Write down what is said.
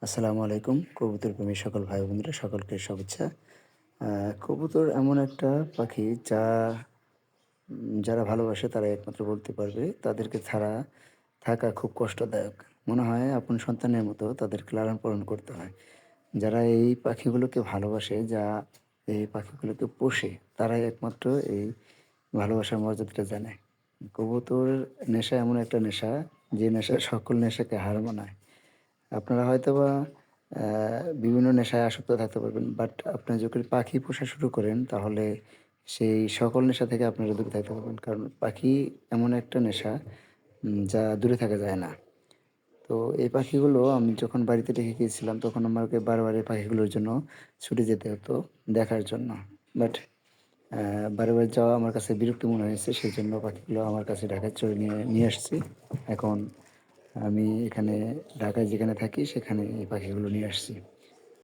আসসালামু আলাইকুম। কবুতর প্রেমী সকল ভাই বোনেরা সকলকে শুভেচ্ছা। আ কবুতর এমন একটা পাখি যারা ভালোবাসে তারা একমাত্র বলতে পারবে। তাদেরকে ছাড়া থাকা খুব কষ্টদায়ক। মনে হয় আপন সন্তানের মতো তাদেরকে লালন-পালন করতে হয়। যারা এই পাখিগুলোকে ভালোবাসে, এই পাখিগুলোকে পোষে, তারাই একমাত্র এই ভালোবাসার মর্যাদাটা জানে। কবুতর নেশা এমন একটা নেশা, যে নেশা সকল নেশাকে হার মানায়। আপনারা হয়তোবা অ্যা বিভিন্ন নেশায় আসক্ত থাকতে পারবেন। বাট আপনি যখন পাখি পোষা শুরু করেন, তাহলে সেই সকল নেশা থেকে আপনারা দূরে থাকতে পারবেন। কারণ পাখি এমন একটা নেশা যা দূরে থাকা যায় না। তো এই পাখিগুলো আমি যখন বাড়িতে রেখে গিয়েছিলাম, তখন আমাকে বারবার এই পাখিগুলোর জন্য ছুটে যেতে হতো দেখার জন্য। বাট বারে যাওয়া আমার কাছে বিরক্তি মনে হয়েছে। সেজন্য পাখিগুলো আমার কাছে ঢাকায় চড়ে নিয়ে নিয়ে আসছি। এখন আমি এখানে ঢাকায় যেখানে থাকি সেখানে এই পাখিগুলো নিয়ে আসছি।